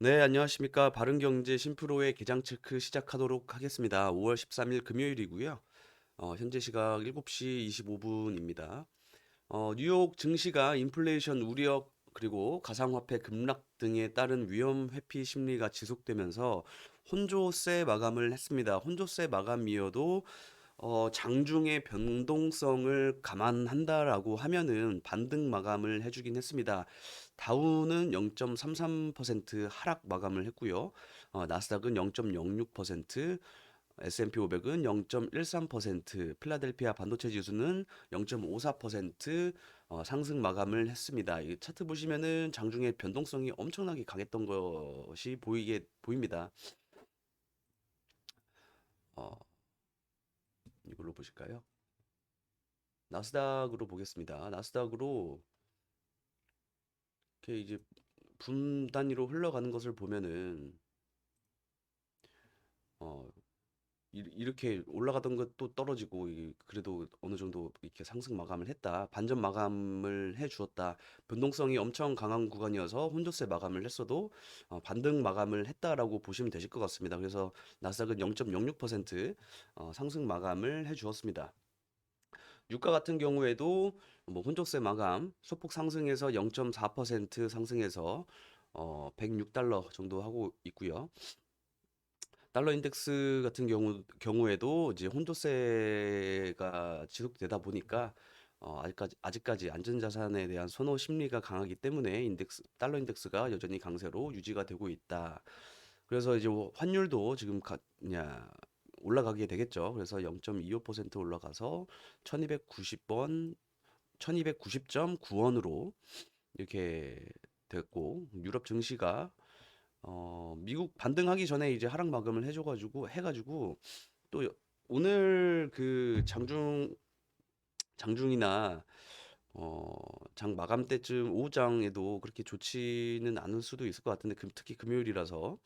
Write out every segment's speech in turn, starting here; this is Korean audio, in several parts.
네, 안녕하십니까. 바른경제 신프로의 개장 체크 시작하도록 하겠습니다. 5월 13일 금요일이고요. 현재 시각 7시 25분입니다. 뉴욕 증시가 인플레이션 우려 그리고 가상화폐 급락 등에 따른 위험 회피 심리가 지속되면서 혼조세 마감을 했습니다. 혼조세 마감이어도 장중의 변동성을 감안한다라고 하면은 반등 마감을 해주긴 했습니다. 다우는 0.33% 하락 마감을 했고요. 나스닥은 0.06%, S&P 500은 0.13%, 필라델피아 반도체 지수는 0.54% 상승 마감을 했습니다. 이 차트 보시면은 장중에 변동성이 엄청나게 강했던 것이 보입니다. 어, 이걸로 보실까요? 나스닥으로 보겠습니다. 나스닥으로 이렇게 이제 분 단위로 흘러가는 것을 보면은 어, 이렇게 올라가던 것도 떨어지고 그래도 어느 정도 이렇게 상승 마감을 했다. 반전 마감을 해 주었다. 변동성이 엄청 강한 구간이어서 혼조세 마감을 했어도 반등 마감을 했다라고 보시면 되실 것 같습니다. 그래서 나스닥은 0.06% 상승 마감을 해 주었습니다. 유가 같은 경우에도 뭐 혼조세 마감 소폭 상승해서 0.4% 상승해서 106달러 정도 하고 있고요. 달러 인덱스 같은 경우에도 이제 혼조세가 지속되다 보니까 아직까지 안전자산에 대한 선호 심리가 강하기 때문에 달러 인덱스가 여전히 강세로 유지가 되고 있다. 그래서 이제 뭐 환율도 지금 올라가게 되겠죠. 그래서 0.25% 올라가서 1290원, 1290.9원으로 이렇게 됐고 유럽 증시가 미국 반등하기 전에 이제 하락 마감을 해가지고 또 오늘 그 장중이나 어, 장 마감 때쯤 오후장에도 그렇게 좋지는 않을 수도 있을 것 같은데 특히 금요일이라서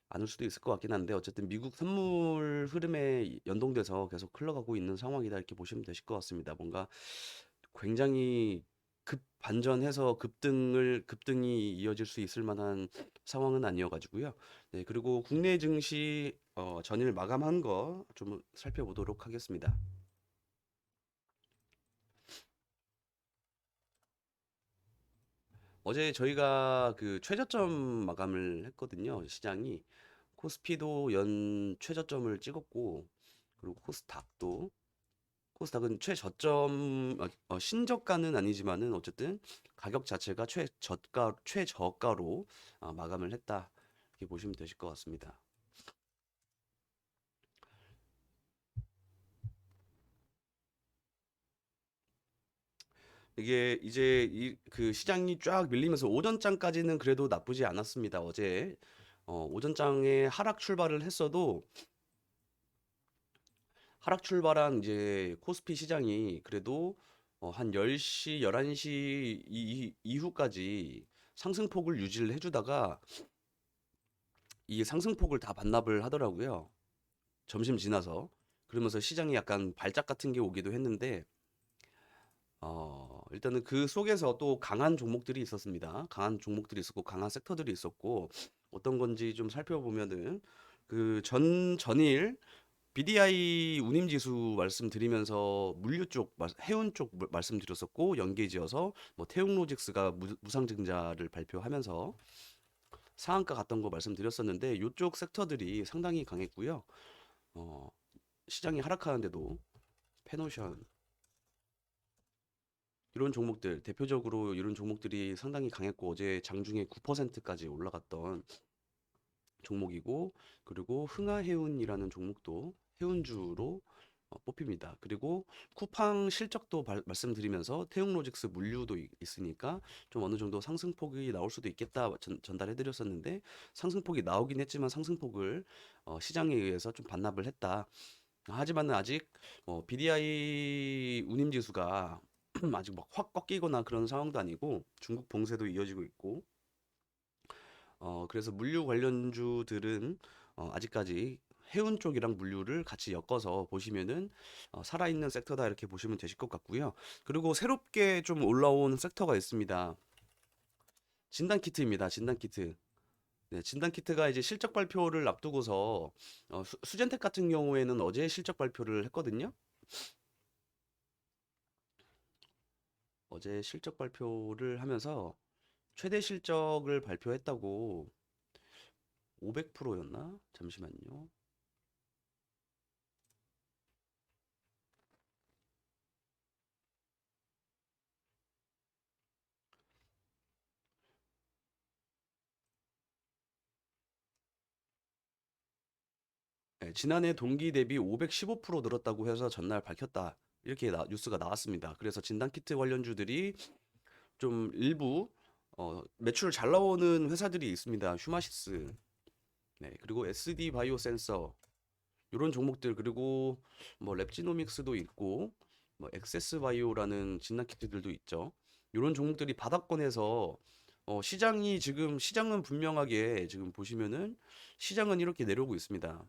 않을 수도 있을 것 같긴 한데 어쨌든 미국 선물 흐름에 연동돼서 계속 흘러가고 있는 상황이다 이렇게 보시면 되실 것 같습니다. 뭔가 굉장히 급 반전해서 급등이 이어질 수 있을 만한 상황은 아니어가지고요. 네, 그리고 국내 증시 전일 마감한 거 좀 살펴보도록 하겠습니다. 어제 저희가 그 최저점 마감을 했거든요. 시장이 코스피도 연 최저점을 찍었고 그리고 코스닥은 신저가는 아니지만은 어쨌든 가격 자체가 최저가로 마감을 했다. 이렇게 보시면 되실 것 같습니다. 이게 이제 그 시장이 쫙 밀리면서 오전장까지는 그래도 나쁘지 않았습니다. 어제 오전장에 하락 출발한 이제 코스피 시장이 그래도 한 10시, 11시 이후까지 상승폭을 유지를 해주다가 이 상승폭을 다 반납을 하더라고요. 점심 지나서. 그러면서 시장이 약간 발작 같은 게 오기도 했는데, 일단은 그 속에서 또 강한 종목들이 있었습니다. 강한 종목들이 있었고, 강한 섹터들이 있었고, 어떤 건지 좀 살펴보면은, 전일 BDI 운임지수 말씀드리면서 해운 쪽 말씀드렸었고, 연계지어서 뭐 태웅로직스가 무상증자를 발표하면서 상한가 갔던 거 말씀드렸었는데, 이쪽 섹터들이 상당히 강했고요. 어, 시장이 하락하는데도 페노션 이런 종목들 대표적으로 이런 종목들이 상당히 강했고 어제 장중에 9%까지 올라갔던 종목이고 그리고 흥하해운이라는 종목도 해운주로 뽑힙니다. 그리고 쿠팡 실적도 말씀드리면서 태용로직스 물류도 있으니까 좀 어느 정도 상승폭이 나올 수도 있겠다 전달해 드렸었는데 상승폭이 나오긴 했지만 상승폭을 시장에 의해서 좀 반납을 했다. 하지만은 아직 BDI 운임지수가 아직 막 확 꺾이거나 그런 상황도 아니고 중국 봉쇄도 이어지고 있고 그래서 물류 관련주들은 아직까지 해운 쪽이랑 물류를 같이 엮어서 보시면은 살아있는 섹터다 이렇게 보시면 되실 것 같고요. 그리고 새롭게 좀 올라온 섹터가 있습니다. 진단키트입니다. 진단키트. 네, 진단 키트가 이제 실적 발표를 앞두고서 수젠텍 같은 경우에는 어제 실적 발표를 했거든요. 어제 실적 발표를 하면서 최대 실적을 발표했다고 500%였나? 잠시만요. 네, 지난해 동기 대비 515% 늘었다고 해서 전날 밝혔다. 이렇게 뉴스가 나왔습니다. 그래서 진단 키트 관련주들이 좀 일부 매출 잘 나오는 회사들이 있습니다. 휴마시스, 네, 그리고 SD 바이오 센서 이런 종목들 그리고 뭐 랩지노믹스도 있고 뭐 엑세스 바이오라는 진단 키트들도 있죠. 이런 종목들이 바닥권에서 시장은 분명하게 지금 보시면은 시장은 이렇게 내려오고 있습니다.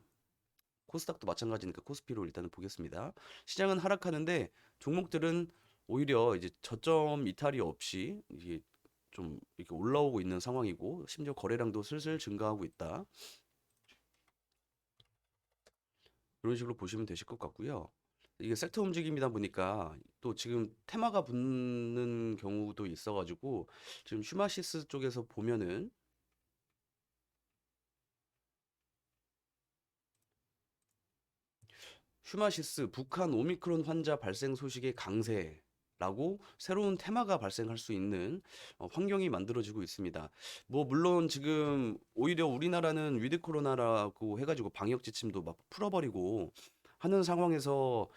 코스닥도 마찬가지니까 코스피로 일단은 보겠습니다. 시장은 하락하는데 종목들은 오히려 이제 저점 이탈이 없이 이게 좀 이렇게 올라오고 있는 상황이고 심지어 거래량도 슬슬 증가하고 있다. 이런 식으로 보시면 되실 것 같고요. 이게 섹터 움직임이다 보니까 또 지금 테마가 붙는 경우도 있어가지고 지금 휴마시스 쪽에서 보면은 휴마시스 북한 오미크론 환자 발생 소식의 강세라고 새로운 테마가 발생할 수 있는 환경이 만들어지고 있습니다. 뭐 물론 지금 오히려 우리나라는 위드 코로나라고 해가지고 방역 지침도 막 풀어버리고 하는 상황에서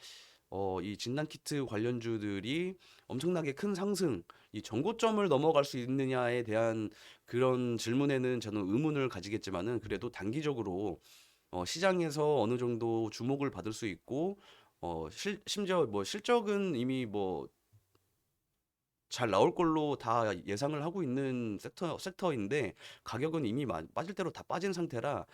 이 진단 키트 관련주들이 엄청나게 큰 상승, 이 정고점을 넘어갈 수 있느냐에 대한 그런 질문에는 저는 의문을 가지겠지만은 그래도 단기적으로 시장에서 어느 정도 주목을 받을 수 있고 심지어 뭐 실적은 이미 뭐 잘 나올 걸로 다 예상을 하고 있는 섹터인데 가격은 이미 빠질 대로 다 빠진 상태라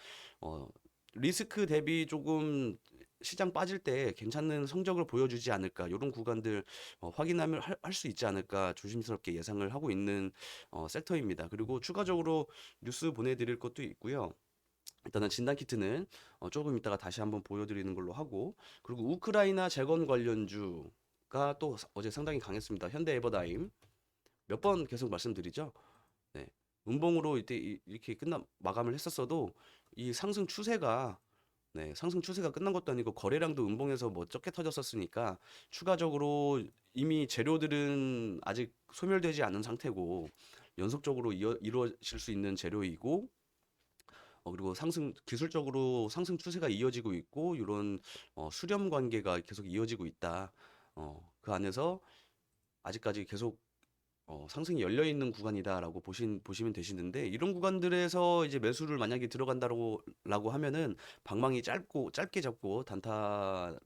어, 리스크 대비 조금 시장 빠질 때 괜찮은 성적을 보여주지 않을까 이런 구간들 확인하면 할 수 있지 않을까 조심스럽게 예상을 하고 있는 섹터입니다. 그리고 추가적으로 뉴스 보내드릴 것도 있고요. 일단은 진단 키트는 조금 이따가 다시 한번 보여드리는 걸로 하고 그리고 우크라이나 재건 관련주가 또 어제 상당히 강했습니다. 현대 에버다임 몇 번 계속 말씀드리죠. 네. 음봉으로 이때 이렇게 마감을 했었어도 이 상승 추세가 끝난 것도 아니고 거래량도 음봉에서 뭐 적게 터졌었으니까 추가적으로 이미 재료들은 아직 소멸되지 않은 상태고 연속적으로 이루어질 수 있는 재료이고 그리고 기술적으로 상승 추세가 이어지고 있고 이런 수렴 관계가 계속 이어지고 있다. 그 안에서 아직까지 계속 상승이 열려 있는 구간이다라고 보시면 되시는데 이런 구간들에서 이제 매수를 만약에 들어간다라고 하면은 방망이 짧게 잡고 단타나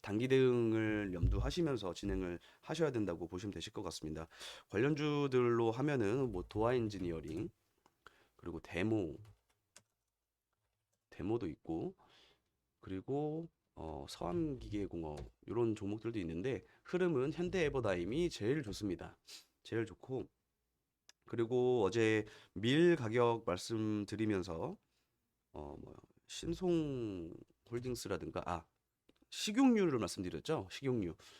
단기 대응을 염두하시면서 진행을 하셔야 된다고 보시면 되실 것 같습니다. 관련주들로 하면은 뭐 도화 엔지니어링 그리고 데모도 있고 그리고 서암기계공업 이런 종목들도 있는데 흐름은 현대에버다임이 제일 좋습니다. 제일 좋고 그리고 어제 밀 가격 말씀드리면서 뭐 신송홀딩스라든가 식용유를 말씀드렸죠.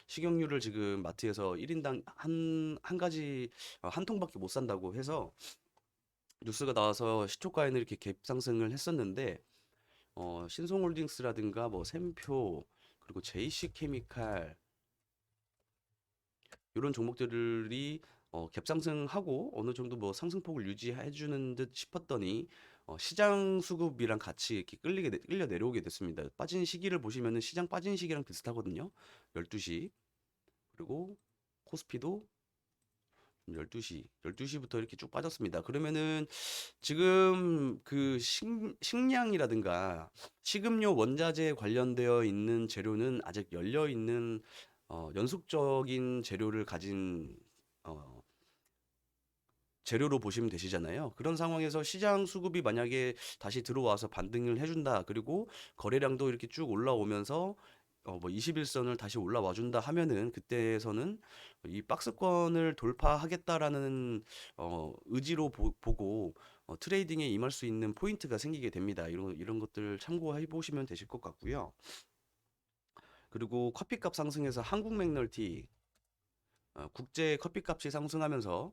식용유를 지금 마트에서 1인당 한 가지 한 통밖에 못 산다고 해서 뉴스가 나와서 시초가에는 이렇게 갭상승을 했었는데 신송홀딩스라든가 뭐 샘표 그리고 JC케미칼 이런 종목들이 갭상승하고 어느 정도 뭐 상승폭을 유지해 주는 듯 싶었더니 시장 수급이랑 같이 이렇게 끌려 내려오게 됐습니다. 빠진 시기를 보시면은 시장 빠진 시기랑 비슷하거든요. 12시. 그리고 코스피도 12시부터 이렇게 쭉 빠졌습니다. 그러면은 지금 그 식량이라든가 식음료 원자재 관련되어 있는 재료는 아직 열려 있는 연속적인 재료를 가진 어, 재료로 보시면 되시잖아요. 그런 상황에서 시장 수급이 만약에 다시 들어와서 반등을 해준다. 그리고 거래량도 이렇게 쭉 올라오면서 뭐 21선을 다시 올라와 준다 하면은 그때에서는 이 박스권을 돌파하겠다라는 의지로 보고 트레이딩에 임할 수 있는 포인트가 생기게 됩니다. 이런 것들 참고해 보시면 되실 것 같고요. 그리고 커피값 상승해서 한국 맥널티, 국제 커피값이 상승하면서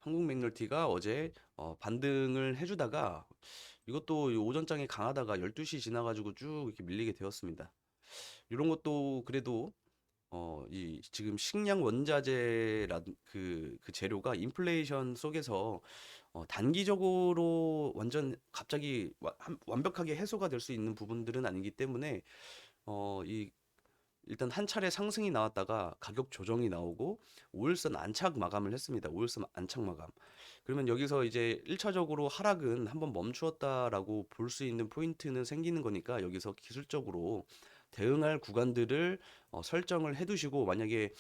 한국 맥널티가 어제 반등을 해주다가 이것도 오전장에 강하다가 12시 지나가지고 쭉 이렇게 밀리게 되었습니다. 이런 것도 그래도 이 지금 식량 원자재라 그 재료가 인플레이션 속에서 단기적으로 완전 갑자기 완벽하게 해소가 될 수 있는 부분들은 아니기 때문에 이 일단 한 차례 상승이 나왔다가 가격 조정이 나오고 5일선 안착 마감을 했습니다. 5일선 안착 마감. 그러면 여기서 이제 1차적으로 하락은 한번 멈추었다라고 볼 수 있는 포인트는 생기는 거니까 여기서 기술적으로 대응할 구간들을 설정을 해 두시고 만약에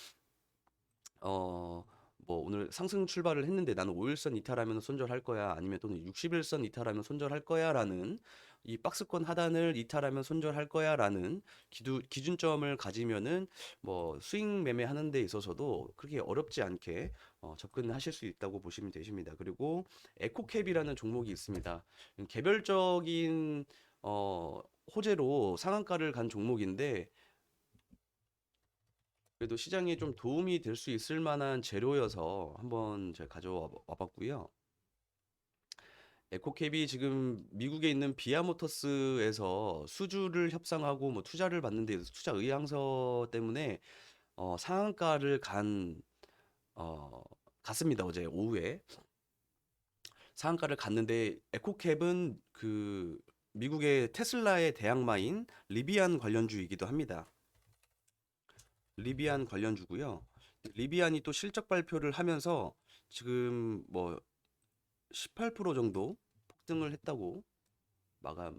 어 뭐 오늘 상승 출발을 했는데 나는 5일선 이탈하면 손절할 거야. 아니면 또는 60일선 이탈하면 손절할 거야라는 이 박스권 하단을 이탈하면 손절할 거야라는 기준점을 가지면은 뭐 스윙 매매하는 데 있어서도 그렇게 어렵지 않게 접근하실 수 있다고 보시면 되십니다. 그리고 에코캡이라는 종목이 있습니다. 개별적인 호재로 상한가를 간 종목인데 그래도 시장에 좀 도움이 될 수 있을 만한 재료여서 한번 제가 가져와 봤고요. 에코캡이 지금 미국에 있는 비아모터스에서 수주를 협상하고 뭐 투자를 받는데 투자 의향서 때문에 상한가를 어, 갔습니다. 어제 오후에 상한가를 갔는데 에코캡은 그 미국의 테슬라의 대항마인 리비안 관련주이기도 합니다. 리비안 관련주고요. 리비안이 또 실적 발표를 하면서 지금 뭐 18% 정도 폭등을 했다고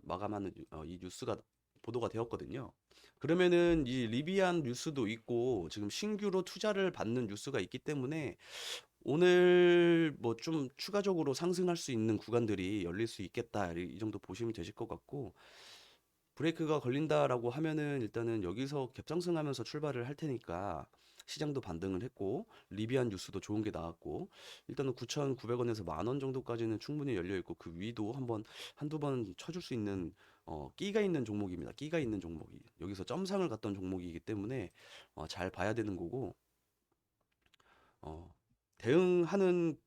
마감하는 이 뉴스가 보도가 되었거든요. 그러면은 이 리비안 뉴스도 있고 지금 신규로 투자를 받는 뉴스가 있기 때문에 오늘 뭐 좀 추가적으로 상승할 수 있는 구간들이 열릴 수 있겠다. 이 정도 보시면 되실 것 같고 브레이크가 걸린다라고 하면은 일단은 여기서 갭상승하면서 출발을 할 테니까 시장도 반등을 했고 리비안 뉴스도 좋은 게 나왔고 일단은 9,900원에서 만원 정도까지는 충분히 열려 있고 그 위도 한두 번 쳐줄 수 있는 끼가 있는 종목입니다. 끼가 있는 종목이 여기서 점상을 갔던 종목이기 때문에 잘 봐야 되는 거고 어, 대응하는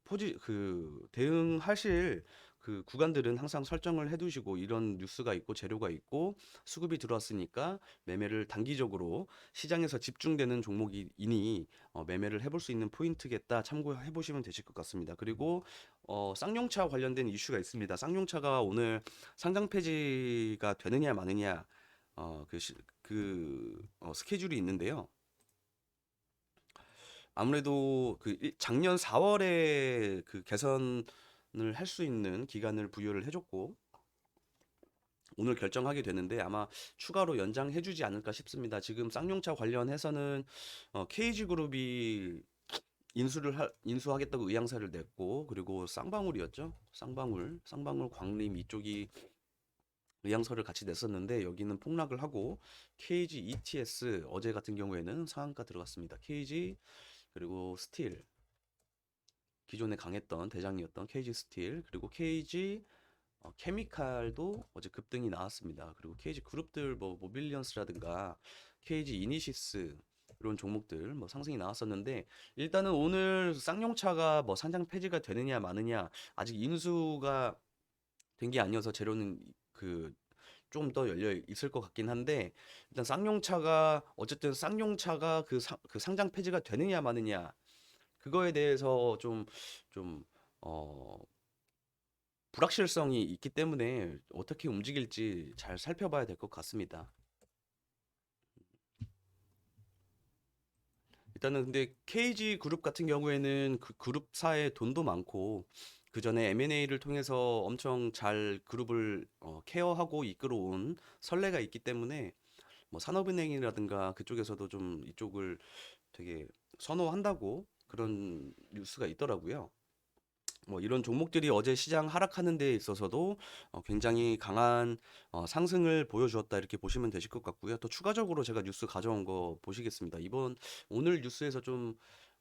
대응하실 그 구간들은 항상 설정을 해두시고 이런 뉴스가 있고 재료가 있고 수급이 들어왔으니까 매매를 단기적으로 시장에서 집중되는 종목이니 매매를 해볼 수 있는 포인트겠다 참고해 보시면 되실 것 같습니다. 그리고 쌍용차 관련된 이슈가 있습니다. 쌍용차가 오늘 상장 폐지가 되느냐 마느냐 스케줄이 있는데요. 아무래도 작년 4월에 그 개선을 할 수 있는 기간을 부여를 해줬고 오늘 결정하게 되는데 아마 추가로 연장해주지 않을까 싶습니다. 지금 쌍용차 관련해서는 KG그룹이 인수하겠다고 의향서를 냈고 그리고 쌍방울이었죠. 쌍방울 광림 이쪽이 의향서를 같이 냈었는데 여기는 폭락을 하고 KG ETS 어제 같은 경우에는 상한가 들어갔습니다. KG 그리고 스틸 기존에 강했던 대장이었던 KG 스틸 그리고 KG 케미칼도 어제 급등이 나왔습니다. 그리고 KG 그룹들 뭐 모빌리언스라든가 KG 이니시스 이런 종목들 뭐 상승이 나왔었는데 일단은 오늘 쌍용차가 뭐 상장 폐지가 되느냐 마느냐 아직 인수가 된 게 아니어서 재료는 그 좀 더 열려 있을 것 같긴 한데 일단 쌍용차가 어쨌든 쌍용차가 그 상장 폐지가 되느냐 마느냐 그거에 대해서 좀 어, 불확실성이 있기 때문에 어떻게 움직일지 잘 살펴봐야 될 것 같습니다. 일단은 근데 KG 그룹 같은 경우에는 그 그룹사에 돈도 많고 그 전에 M&A를 통해서 엄청 잘 그룹을 케어하고 이끌어온 선례가 있기 때문에 뭐 산업은행이라든가 그쪽에서도 좀 이쪽을 되게 선호한다고 그런 뉴스가 있더라고요. 뭐 이런 종목들이 어제 시장 하락하는 데 있어서도 굉장히 강한 상승을 보여주었다 이렇게 보시면 되실 것 같고요. 또 추가적으로 제가 뉴스 가져온 거 보시겠습니다. 오늘 뉴스에서 좀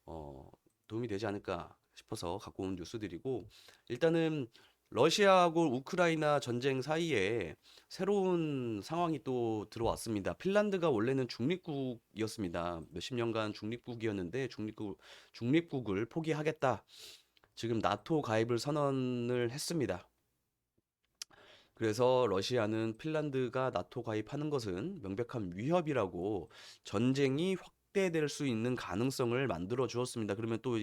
어, 도움이 되지 않을까 싶어서 갖고 온 뉴스들이고, 일단은 러시아하고 우크라이나 전쟁 사이에 새로운 상황이 또 들어왔습니다. 핀란드가 원래는 중립국이었습니다. 몇십 년간 중립국이었는데 중립국을 포기하겠다. 지금 나토 가입을 선언을 했습니다. 그래서 러시아는 핀란드가 나토 가입하는 것은 명백한 위협이라고, 전쟁이 확대될 수 있는 가능성을 만들어 주었습니다. 그러면 또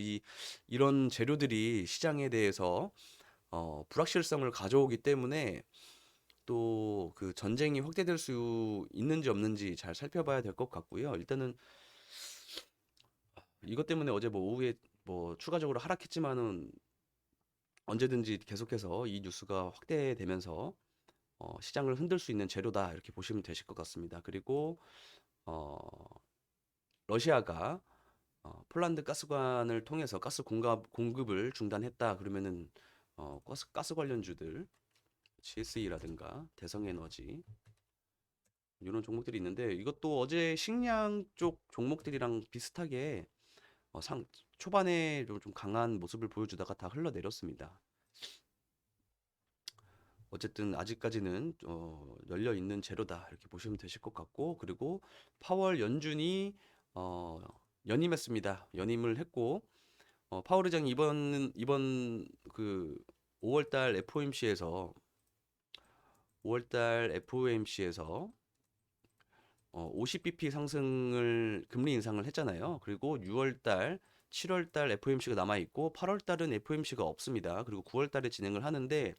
이런 재료들이 시장에 대해서 불확실성을 가져오기 때문에 또 그 전쟁이 확대될 수 있는지 없는지 잘 살펴봐야 될 것 같고요. 일단은 이것 때문에 어제 뭐 오후에 뭐 추가적으로 하락했지만은 언제든지 계속해서 이 뉴스가 확대되면서 시장을 흔들 수 있는 재료다, 이렇게 보시면 되실 것 같습니다. 그리고 어, 러시아가 폴란드 가스관을 통해서 공급을 중단했다. 그러면은 가스 관련주들 GSE라든가 대성에너지 이런 종목들이 있는데, 이것도 어제 식량 쪽 종목들이랑 비슷하게 상 초반에 좀 강한 모습을 보여주다가 다 흘러내렸습니다. 어쨌든 아직까지는 열려 있는 재료다, 이렇게 보시면 되실 것 같고, 그리고 파월 연준이 어, 연임했습니다. 연임을 했고, 파월 의장이 이번 그 5월달 FOMC에서 5월달 FOMC에서 50bp 상승을 금리 인상을 했잖아요. 그리고 6월달, 7월달 FOMC가 남아 있고 8월달은 FOMC가 없습니다. 그리고 9월달에 진행을 하는데,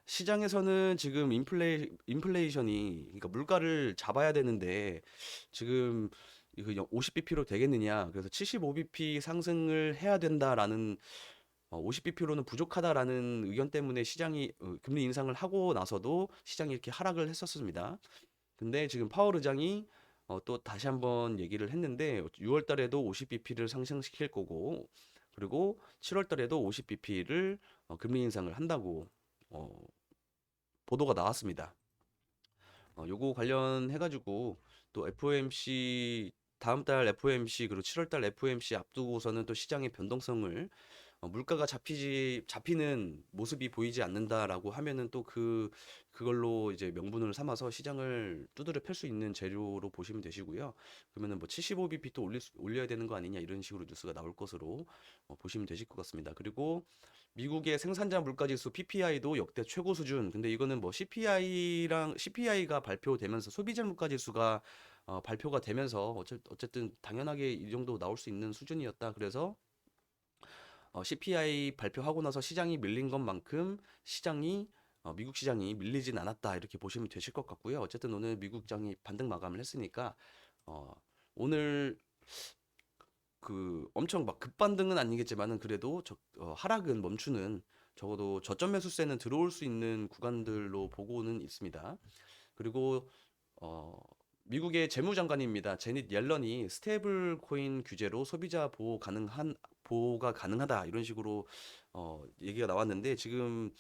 시장에서는 지금 인플레이션이, 그러니까 물가를 잡아야 되는데 지금 이거 50bp로 되겠느냐, 그래서 75bp 상승을 해야 된다라는, 50bp로는 부족하다라는 의견 때문에 시장이 금리 인상을 하고 나서도 시장이 이렇게 하락을 했었습니다. 근데 지금 파월 의장이 또 다시 한번 얘기를 했는데, 6월 달에도 50bp를 상승시킬 거고, 그리고 7월 달에도 50bp를 금리 인상을 한다고 어, 보도가 나왔습니다. 요거 관련해 가지고 또 FOMC, 다음 달 FOMC 그리고 7월 달 FOMC 앞두고서는 또 시장의 변동성을, 물가가 잡히는 모습이 보이지 않는다라고 하면은 또 그걸로 이제 명분을 삼아서 시장을 두드려 팰 수 있는 재료로 보시면 되시고요. 그러면은 뭐 75bp 또 올려야 되는 거 아니냐, 이런 식으로 뉴스가 나올 것으로 보시면 되실 것 같습니다. 그리고 미국의 생산자 물가지수 PPI도 역대 최고 수준. 근데 이거는 뭐 CPI가 발표되면서, 소비자 물가지수가 발표가 되면서 어쨌든 당연하게 이 정도 나올 수 있는 수준이었다. 그래서 CPI 발표하고 나서 시장이 밀린 것만큼 미국 시장이 밀리진 않았다, 이렇게 보시면 되실 것 같고요. 어쨌든 오늘 미국 시장이 반등 마감을 했으니까 어, 오늘 그 엄청 막 급반등은 아니겠지만은 그래도 하락은 멈추는, 적어도 저점 매수세는 들어올 수 있는 구간들로 보고는 있습니다. 그리고 어, 미국의 재무장관입니다. 제닛 옐런이 스테이블 코인 규제로 소비자 보호가 가능하다, 이런 식으로 얘기가 나왔는데, 지금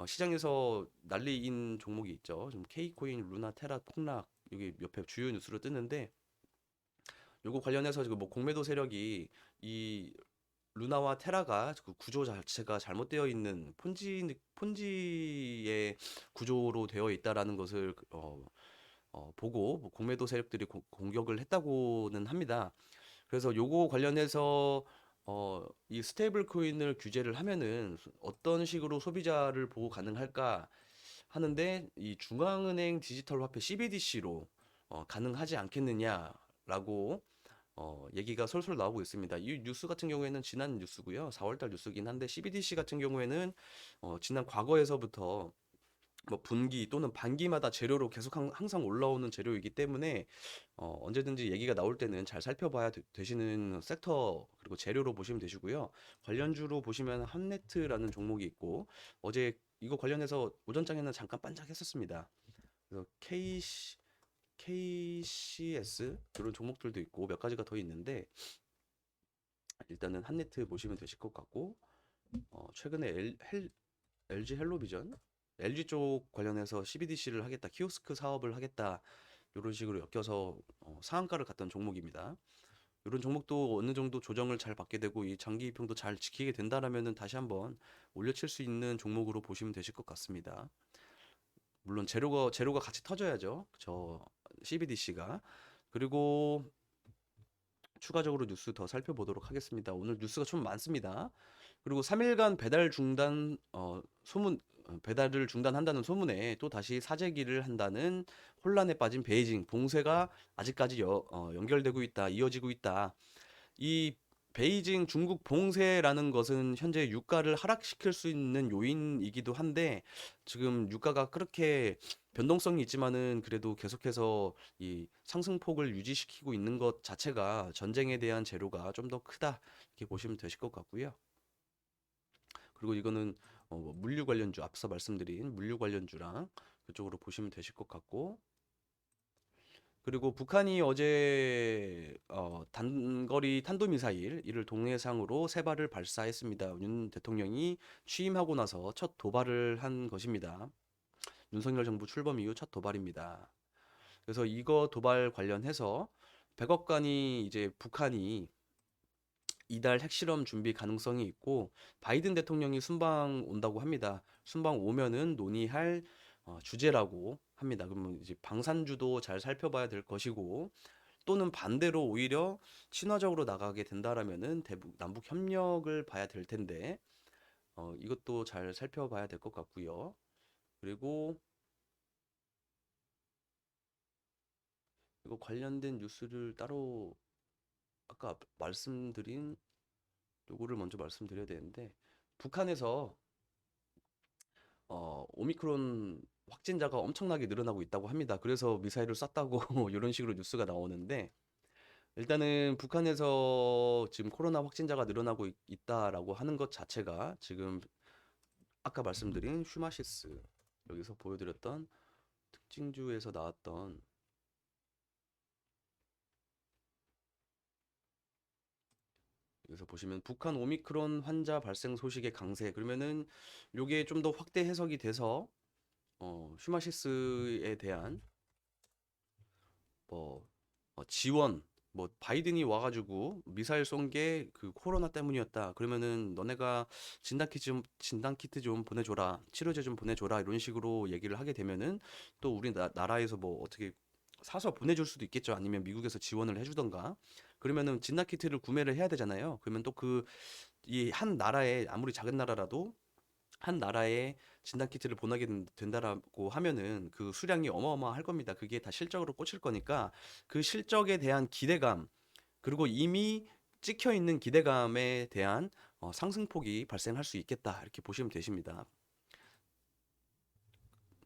시장에서 난리인 종목이 있죠. 좀 K코인, 루나, 테라 폭락, 여기 옆에 주요 뉴스로 뜨는데, 요거 관련해서 지금 뭐 공매도 세력이 이 루나와 테라가 그 구조 자체가 잘못되어 있는 폰지의 구조로 되어 있다라는 것을 보고 뭐 공매도 세력들이 공격을 했다고는 합니다. 그래서 요거 관련해서 이 스테이블 코인을 규제를 하면은 어떤 식으로 소비자를 보호 가능할까 하는데, 이 중앙은행 디지털 화폐 CBDC로 가능하지 않겠느냐라고 얘기가 솔솔 나오고 있습니다. 이 뉴스 같은 경우에는 지난 뉴스고요. 4월달 뉴스긴 한데, CBDC 같은 경우에는 지난 과거에서부터 뭐 분기 또는 반기마다 재료로 계속 항상 올라오는 재료이기 때문에 언제든지 얘기가 나올 때는 잘 살펴봐야 되시는 섹터, 그리고 재료로 보시면 되시고요. 관련주로 보시면 함네트라는 종목이 있고, 어제 이거 관련해서 오전장에는 잠깐 반짝했었습니다. 그래서 KCS 이런 종목들도 있고 몇 가지가 더 있는데, 일단은 한네트 보시면 되실 것 같고, 최근에 LG 헬로비전, LG 쪽 관련해서 CBDC를 하겠다, 키오스크 사업을 하겠다, 이런 식으로 엮여서 상한가를 갔던 종목입니다. 이런 종목도 어느 정도 조정을 잘 받게 되고 이 장기 이평도 잘 지키게 된다라면은 다시 한번 올려칠 수 있는 종목으로 보시면 되실 것 같습니다. 물론 재료가 같이 터져야죠. 저 CBDC가. 그리고 추가적으로 뉴스 더 살펴보도록 하겠습니다. 오늘 뉴스가 좀 많습니다. 그리고 3일간 배달 중단 배달을 중단한다는 소문에 또 다시 사재기를 한다는 혼란에 빠진 베이징 봉쇄가 아직까지 연결되고 있다, 이어지고 있다. 이 베이징 중국 봉쇄라는 것은 현재 유가를 하락시킬 수 있는 요인이기도 한데 지금 유가가 그렇게 변동성이 있지만은 그래도 계속해서 이 상승폭을 유지시키고 있는 것 자체가 전쟁에 대한 재료가 좀 더 크다 이렇게 보시면 되실 것 같고요. 그리고 이거는 뭐 물류 관련주 앞서 말씀드린 물류 관련주랑 그쪽으로 보시면 되실 것 같고 그리고 북한이 어제 단거리 탄도미사일 이를 동해상으로 세 발을 발사했습니다. 윤 대통령이 취임하고 나서 첫 도발을 한 것입니다. 윤석열 정부 출범 이후 첫 도발입니다. 그래서 이거 도발 관련해서 백악관이 이제 북한이 이달 핵실험 준비 가능성이 있고 바이든 대통령이 순방 온다고 합니다. 순방 오면은 논의할 주제라고 합니다. 그러면 이제 방산주도 잘 살펴봐야 될 것이고 또는 반대로 오히려 친화적으로 나가게 된다라면은 대북 남북 협력을 봐야 될 텐데 이것도 잘 살펴봐야 될 것 같고요. 그리고 이거 관련된 뉴스를 따로 아까 말씀드린 요거를 먼저 말씀드려야 되는데 북한에서 오미크론 확진자가 엄청나게 늘어나고 있다고 합니다. 그래서 미사일을 쐈다고 이런 식으로 뉴스가 나오는데 일단은 북한에서 지금 코로나 확진자가 늘어나고 있다라고 하는 것 자체가 지금 아까 말씀드린 휴마시스 여기서 보여드렸던 특징주에서 나왔던 여기서 보시면 북한 오미크론 환자 발생 소식의 강세 그러면은 요게 좀 더 확대 해석이 돼서 휴마시스에 대한 뭐 지원 뭐 바이든이 와가지고 미사일 쏜 게 그 코로나 때문이었다. 그러면은 너네가 진단키트 좀 보내줘라, 치료제 좀 보내줘라 이런 식으로 얘기를 하게 되면은 또 우리 나라에서 뭐 어떻게 사서 보내줄 수도 있겠죠. 아니면 미국에서 지원을 해주던가. 그러면은 진단키트를 구매를 해야 되잖아요. 그러면 또 그 이 한 나라에 아무리 작은 나라라도 한 나라에 진단키트를 보내게 된다라고 하면은 그 수량이 어마어마할 겁니다. 그게 다 실적으로 꽂힐 거니까 그 실적에 대한 기대감 그리고 이미 찍혀 있는 기대감에 대한 상승폭이 발생할 수 있겠다. 이렇게 보시면 되십니다.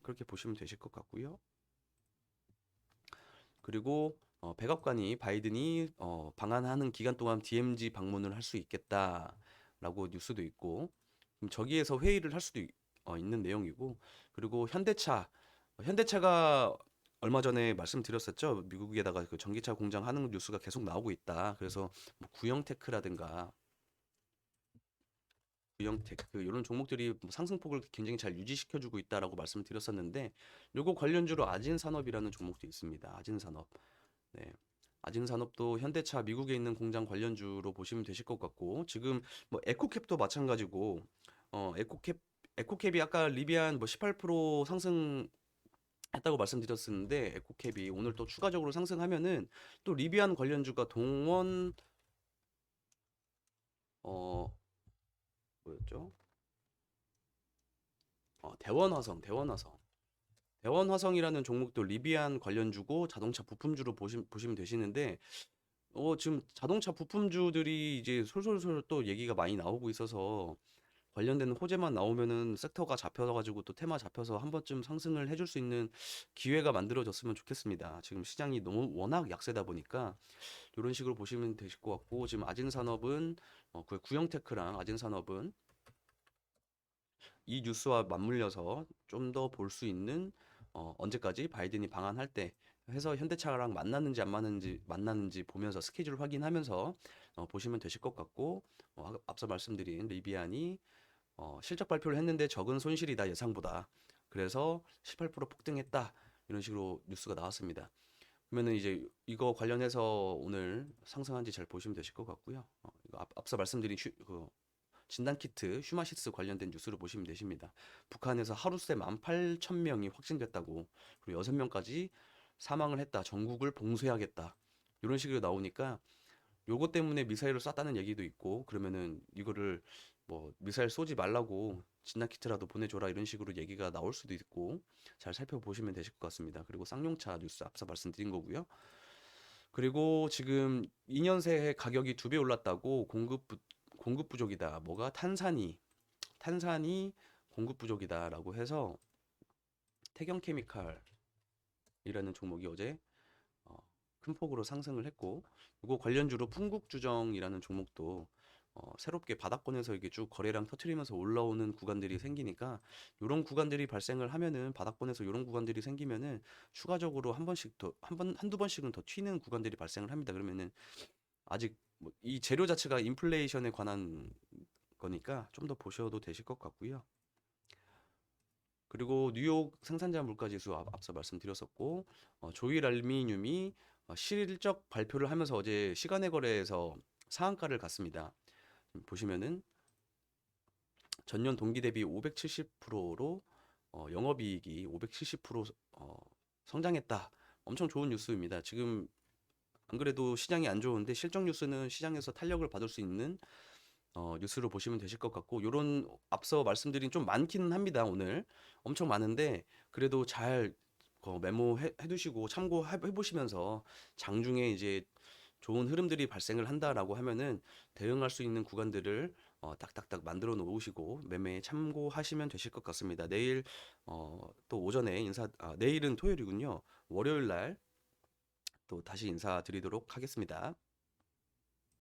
그렇게 보시면 되실 것 같고요. 그리고 백악관이 바이든이 방한하는 기간 동안 DMZ 방문을 할 수 있겠다라고 뉴스도 있고 저기에서 회의를 할 수도 있는 내용이고 그리고 현대차가 얼마 전에 말씀드렸었죠. 미국에다가 그 전기차 공장 하는 뉴스가 계속 나오고 있다. 그래서 뭐 구형테크라든가 구형테크 이런 종목들이 뭐 상승폭을 굉장히 잘 유지시켜주고 있다라고 말씀을 드렸었는데 요거 관련주로 아진산업이라는 종목도 있습니다. 아진산업. 네. 아진산업도 현대차 미국에 있는 공장 관련주로 보시면 되실 것 같고 지금 뭐 에코캡도 마찬가지고 에코캡이 아까 리비안 뭐 18% 상승했다고 말씀드렸었는데 에코캡이 오늘 또 추가적으로 상승하면은 또 리비안 관련주가 동원 어 뭐였죠? 대원화성이라는 종목도 리비안 관련주고 자동차 부품주로 보시면 되시는데 지금 자동차 부품주들이 이제 솔솔솔 또 얘기가 많이 나오고 있어서 관련된 호재만 나오면은 섹터가 잡혀가지고 또 테마 잡혀서 한 번쯤 상승을 해줄 수 있는 기회가 만들어졌으면 좋겠습니다. 지금 시장이 너무 워낙 약세다 보니까 이런 식으로 보시면 되실 것 같고 지금 아진산업은 그 구형테크랑 아진산업은 이 뉴스와 맞물려서 좀 더 볼 수 있는 언제까지 바이든이 방한할 때 해서 현대차랑 만나는지 보면서 스케줄 확인하면서 보시면 되실 것 같고 앞서 말씀드린 리비안이 실적 발표를 했는데 적은 손실이다 예상보다 그래서 18% 폭등했다 이런 식으로 뉴스가 나왔습니다. 그러면은 이제 이거 관련해서 오늘 상승한지 잘 보시면 되실 것 같고요. 이거 앞서 말씀드린 그 진단 키트 휴마시스 관련된 뉴스를 보시면 되십니다. 북한에서 하루 새 18,000명이 확진됐다고, 그리고 6명까지 사망을 했다. 전국을 봉쇄하겠다. 이런 식으로 나오니까 요거 때문에 미사일을 쐈다는 얘기도 있고, 그러면은 이거를 뭐 미사일 쏘지 말라고 진단 키트라도 보내줘라 이런 식으로 얘기가 나올 수도 있고, 잘 살펴보시면 되실 것 같습니다. 그리고 쌍용차 뉴스 앞서 말씀드린 거고요. 그리고 지금 2년 새해 가격이 2배 올랐다고 공급 부족이다. 뭐가 탄산이 공급 부족이다라고 해서 태경케미칼이라는 종목이 어제 어, 큰 폭으로 상승을 했고, 이거 관련주로 풍국주정이라는 종목도 새롭게 바닥권에서 이게 쭉 거래량 터트리면서 올라오는 구간들이 생기니까, 이런 구간들이 발생을 하면은, 바닥권에서 이런 구간들이 생기면은 추가적으로 한 번씩 더 한두 번씩은 더 튀는 구간들이 발생을 합니다. 그러면은 아직 뭐이 재료 자체가 인플레이션에 관한 거니까 좀 더 보셔도 되실 것 같고요. 그리고 뉴욕 생산자 물가 지수 앞서 말씀드렸었고, 조일 알미늄이 실적 발표를 하면서 어제 시간의 거래에서 상한가를 갔습니다. 보시면은 전년 동기 대비 570%로 영업이익이 570% 성장했다. 엄청 좋은 뉴스입니다. 지금 안 그래도 시장이 안 좋은데 실적 뉴스는 시장에서 탄력을 받을 수 있는 뉴스로 보시면 되실 것 같고, 요런 앞서 말씀드린 좀 많기는 합니다. 오늘 엄청 많은데 그래도 잘 메모해 두시고 참고해 보시면서 장중에 이제 좋은 흐름들이 발생을 한다라고 하면은 대응할 수 있는 구간들을 딱딱딱 만들어 놓으시고 매매에 참고하시면 되실 것 같습니다. 내일 또 오전에 내일은 토요일이군요. 월요일 날 또 다시 인사드리도록 하겠습니다.